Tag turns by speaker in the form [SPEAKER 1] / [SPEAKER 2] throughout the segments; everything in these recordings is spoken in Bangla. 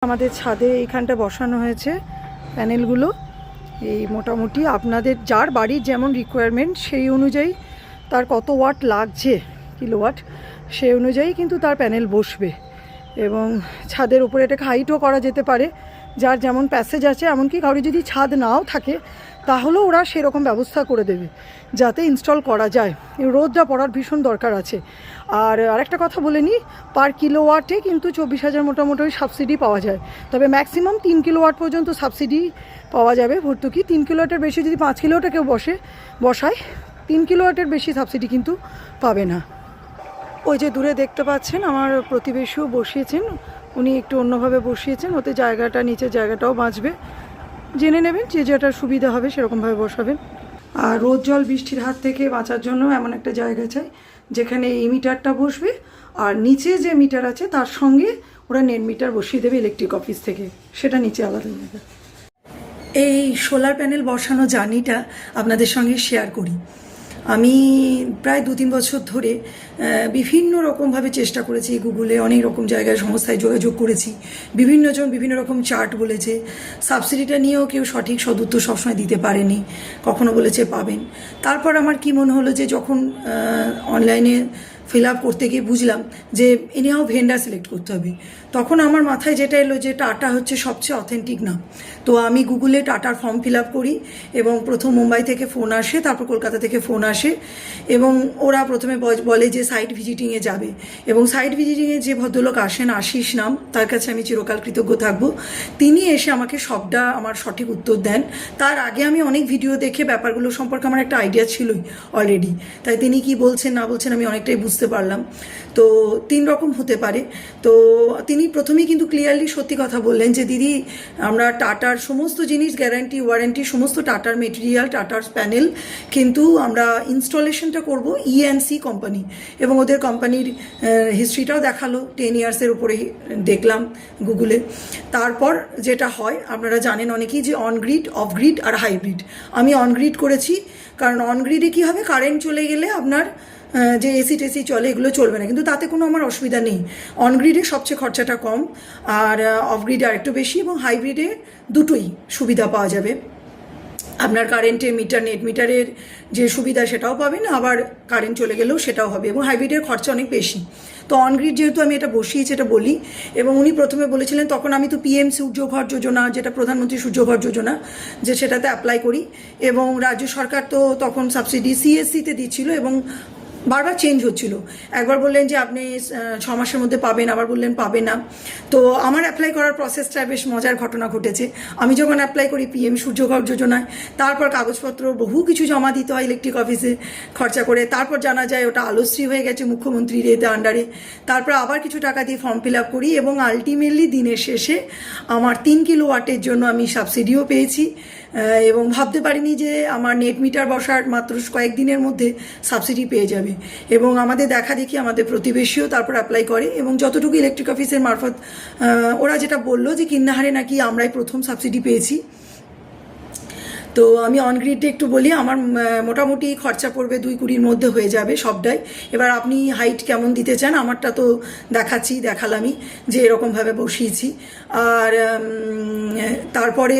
[SPEAKER 1] আমাদের ছাদে এইখানটা বসানো হয়েছে প্যানেলগুলো। এই মোটামুটি আপনাদের যার বাড়ির যেমন রিকোয়ারমেন্ট সেই অনুযায়ী তার কত ওয়াট লাগছে, কিলোওয়াট, সেই অনুযায়ী কিন্তু তার প্যানেল বসবে। এবং ছাদের উপরে এটাকে হাইটও করা যেতে পারে, যার যেমন প্যাসেজ আছে। এমনকি কারো যদি ছাদ নাও থাকে তাহলেও ওরা সেরকম ব্যবস্থা করে দেবে যাতে ইনস্টল করা যায়। রোদটা পড়ার ভীষণ দরকার আছে। আর আরেকটা কথা বলে নিই, পার কিলোওয়াটে কিন্তু 24,000 মোটামুটি সাবসিডি পাওয়া যায়। তবে ম্যাক্সিমাম 3 কিলোওয়াট পর্যন্ত সাবসিডি পাওয়া যাবে ভর্তুকি। 3 কিলোওয়াটের বেশি যদি 5 কিলোওয়াটে কেউ বসায় 3 কিলোওয়াটের বেশি সাবসিডি কিন্তু পাবে না। ওই যে দূরে দেখতে পাচ্ছেন আমার প্রতিবেশীও বসিয়েছেন, উনি একটু অন্যভাবে বসিয়েছেন, ওতে জায়গাটা, নিচের জায়গাটাও বাঁচবে। জেনে নেবেন যে যেটা সুবিধা হবে সেরকমভাবে বসাবেন। আর রোদ জল বৃষ্টির হাত থেকে বাঁচার জন্য এমন একটা জায়গা চাই যেখানে এই মিটারটা বসবে, আর নিচে যে মিটার আছে তার সঙ্গে ওরা নেট মিটার বসিয়ে দেবে ইলেকট্রিক অফিস থেকে, সেটা নিচে আলাদা যাবে। এই সোলার প্যানেল বসানো জার্নিটা আপনাদের সঙ্গে শেয়ার করি। আমি প্রায় 2-3 বছর ধরে বিভিন্ন রকমভাবে চেষ্টা করেছি, গুগলে অনেক রকম জায়গায় সংস্থায় যোগাযোগ করেছি। বিভিন্নজন বিভিন্ন রকম চার্ট বলেছে, সাবসিডিটা নিয়েও কেউ সঠিক সদুত্তর সবসময় দিতে পারেনি, কখনো বলেছে পাবেন। তারপর আমার কি মনে হলো যে যখন অনলাইনে ফিল আপ করতে গিয়ে বুঝলাম যে এনিহাও ভেন্ডার সিলেক্ট করতে হবে, তখন আমার মাথায় যেটা এলো যে টাটা হচ্ছে সবচেয়ে অথেন্টিক নাম। তো আমি গুগলে টাটার ফর্ম ফিল আপ করি এবং প্রথম মুম্বাই থেকে ফোন আসে, তারপর কলকাতা থেকে ফোন আসে এবং ওরা প্রথমে বলে যে সাইট ভিজিটিংয়ে যাবে। এবং সাইট ভিজিটিংয়ে যে ভদ্রলোক আসেন, আশিস নাম, তার কাছে আমি চিরকাল কৃতজ্ঞ থাকব। তিনি এসে আমাকে সবটা আমার সঠিক উত্তর দেন। তার আগে আমি অনেক ভিডিও দেখে ব্যাপারগুলো সম্পর্কে আমার একটা আইডিয়া ছিলই অলরেডি, তাই তিনি কি বলছেন না বলছেন আমি অনেকটাই বুঝতে পারলাম। তো 3 রকম হতে পারে। তো তিনি প্রথমেই কিন্তু ক্লিয়ারলি সত্যি কথা বললেন যে দিদি, আমরা টাটার সমস্ত জিনিস, গ্যারান্টি, ওয়ারেন্টি, সমস্ত টাটার মেটেরিয়াল, টাটার প্যানেল, কিন্তু আমরা ইনস্টলেশনটা করব ENC কোম্পানি। এবং ওদের কোম্পানির হিস্ট্রিটাও দেখালো, 10 ইয়ার্সের উপরে দেখলাম গুগলে। তারপর যেটা হয় আপনারা জানেন অনেকেই যে অন গ্রিড, অফ গ্রিড আর হাইব্রিড। আমি অন গ্রিড করেছি, কারণ অন গ্রিডে কী হবে, কারেন্ট চলে গেলে আপনার যে এসি টেসি চলে এগুলো চলবে না, কিন্তু তাতে কোনো আমার অসুবিধা নেই। অন গ্রিডে সবচেয়ে খরচাটা কম, আর অফ গ্রিডে আরেকটু বেশি, এবং হাইব্রিডে দুটোই সুবিধা পাওয়া যাবে। আপনার কারেন্টে মিটার, নেট মিটারের যে সুবিধা সেটাও পাবেন, আবার কারেন্ট চলে গেলেও সেটাও হবে, এবং হাইব্রিডের খরচা অনেক বেশি। তো অনগ্রিড যেহেতু আমি এটা বসিয়েছি এটা বলি। এবং উনি প্রথমে বলেছিলেন, তখন আমি তো PM সূর্যঘর যোজনা, যেটা প্রধানমন্ত্রী সূর্যঘর যোজনা, যে সেটাতে অ্যাপ্লাই করি, এবং রাজ্য সরকার তো তখন সাবসিডি CSCতে দিচ্ছিল এবং বারবার চেঞ্জ হচ্ছিল। একবার বললেন যে আপনি 6 মাসের মধ্যে পাবেন, আবার বললেন পাবে না। তো আমার অ্যাপ্লাই করার প্রসেসটা বেশ মজার ঘটনা ঘটেছে। আমি যখন অ্যাপ্লাই করি PM সূর্যঘর যোজনায়, তারপর কাগজপত্র বহু কিছু জমা দিতে হয় ইলেকট্রিক অফিসে খরচা করে, তারপর জানা যায় ওটা আলোশ্রী হয়ে গেছে মুখ্যমন্ত্রীর এতে আন্ডারে। তারপর আবার কিছু টাকা দিয়ে ফর্ম ফিল আপ করি, এবং আলটিমেটলি দিনের শেষে আমার 3 কিলোওয়াটের জন্য আমি সাবসিডিও পেয়েছি। এবং ভাবতে পারিনি যে আমার নেট মিটার বসার মাত্র কয়েকদিনের মধ্যে সাবসিডি পেয়ে যাবে। এবং আমাদের দেখা দেখি আমাদের প্রতিবেশীও তারপর অ্যাপ্লাই করে, এবং যতটুকু ইলেকট্রিক অফিসের মারফত ওরা যেটা বললো যে কিন্নাহারে নাকি আমরাই প্রথম সাবসিডি পেয়েছি। তো আমি অনগ্রিডে একটু বলি, আমার মোটামুটি খরচা পড়বে 220-র মধ্যে হয়ে যাবে সবটাই। এবার আপনি হাইট কেমন দিতে চান, আমারটা তো দেখালামই যে এরকমভাবে বসিয়েছি। আর তারপরে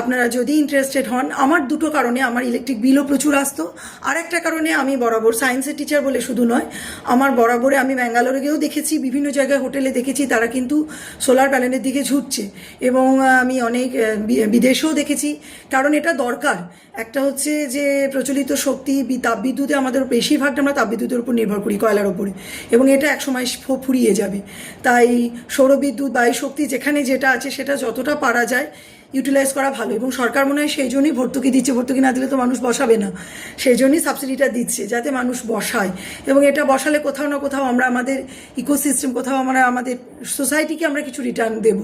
[SPEAKER 1] আপনারা যদি ইন্টারেস্টেড হন, আমার 2টো কারণে, আমার ইলেকট্রিক বিলও প্রচুর আসতো, আর একটা কারণে আমি বরাবর সায়েন্সের টিচার বলে শুধু নয়, আমার বরাবরে আমি ব্যাঙ্গালোরে গিয়েও দেখেছি, বিভিন্ন জায়গায় হোটেলে দেখেছি তারা কিন্তু সোলার প্যানেলের দিকে ঝুঁকছে, এবং আমি অনেক বিদেশেও দেখেছি। কারণ এটা দরকার। একটা হচ্ছে যে প্রচলিত শক্তি, তাপবিদ্যুতে আমাদের বেশিরভাগটা আমরা তাপবিদ্যুতের উপর নির্ভর করি, কয়লার ওপরে, এবং এটা একসময় ফুরিয়ে যাবে। তাই সৌরবিদ্যুৎ, বায়ু শক্তি, যেখানে যেটা আছে সেটা যতটা পারা যায় ইউটিলাইজ করা ভালো। এবং সরকার মনে হয় সেই জন্যই ভর্তুকি দিচ্ছে, ভর্তুকি না দিলে তো মানুষ বসাবে না, সেই জন্যই সাবসিডিটা দিচ্ছে যাতে মানুষ বসায়। এবং এটা বসালে কোথাও না কোথাও আমরা আমাদের ইকোসিস্টেম, কোথাও আমরা আমাদের সোসাইটিকে আমরা কিছু রিটার্ন দেব,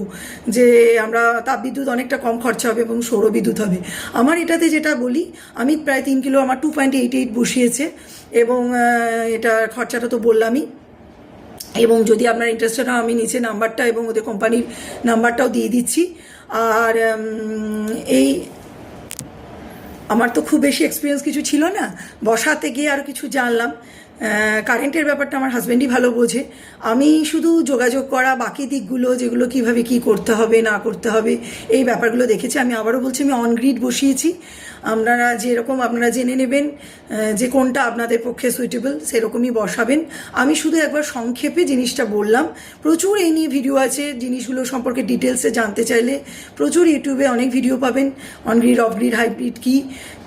[SPEAKER 1] যে আমরা তাপবিদ্যুৎ অনেকটা কম খরচা হবে এবং সৌরবিদ্যুৎ হবে। আমার এটাতে যেটা বলি, আমি প্রায় 3 কিলো, আমার 2.88 বসিয়েছে, এবং এটার খরচাটা তো বললামই। এবং যদি আপনার ইন্টারেস্টেড হয়, আমি নিচে নাম্বারটা এবং ওদের কোম্পানির নাম্বারটাও দিয়ে দিচ্ছি। আর এই আমার তো খুব বেশি এক্সপিরিয়েন্স কিছু ছিল না, বসাতে গিয়ে আর কিছু জানলাম কারেন্টের ব্যাপারটা আমার হাজব্যান্ডই ভালো বোঝে। আমি শুধু যোগাযোগ করা বাকি দিকগুলো, যেগুলো কিভাবে কি করতে হবে না করতে হবে, এই ব্যাপারগুলো দেখেছি। আমি আবারও বলছি, আমি অন গ্রিড বসিয়েছি। আপনারা যেরকম আপনারা জেনে নেবেন যে কোনটা আপনাদের পক্ষে সুইটেবল, সেরকমই বসাবেন। আমি শুধু একবার সংক্ষেপে জিনিসটা বললাম। প্রচুর এই নিয়ে ভিডিও আছে, জিনিসগুলো সম্পর্কে ডিটেলসে জানতে চাইলে প্রচুর ইউটিউবে অনেক ভিডিও পাবেন, on grid, off grid, hybrid কী।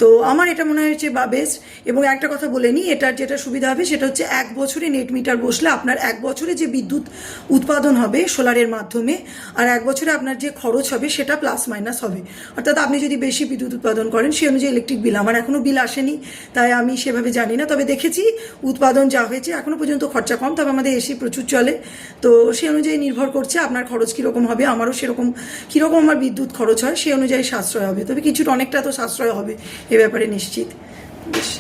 [SPEAKER 1] তো আমার এটা মনে হয়েছে বা বেস্ট। এবং একটা কথা বলে নিই, এটার যেটা সুবিধা হবে সেটা হচ্ছে 1 বছরে নেট মিটার বসলে আপনার 1 বছরে যে বিদ্যুৎ উৎপাদন হবে সোলারের মাধ্যমে, আর 1 বছরে আপনার যে খরচ হবে সেটা প্লাস মাইনাস হবে। অর্থাৎ আপনি যদি বেশি বিদ্যুৎ উৎপাদন করেন সেই অনুযায়ী ইলেকট্রিক বিল, আমার এখনও বিল আসেনি তাই আমি সেভাবে জানি না, তবে দেখেছি উৎপাদন যা হয়েছে এখনও পর্যন্ত খরচা কম। তবে আমাদের এসি প্রচুর চলে, তো সেই অনুযায়ী নির্ভর করছে আপনার খরচ কীরকম হবে। আমারও সেরকম কীরকম আমার বিদ্যুৎ খরচ হয় সেই অনুযায়ী সাশ্রয় হবে, তবে কিছুটা অনেকটা তো সাশ্রয় হবে এ ব্যাপারে নিশ্চিত। বেশ।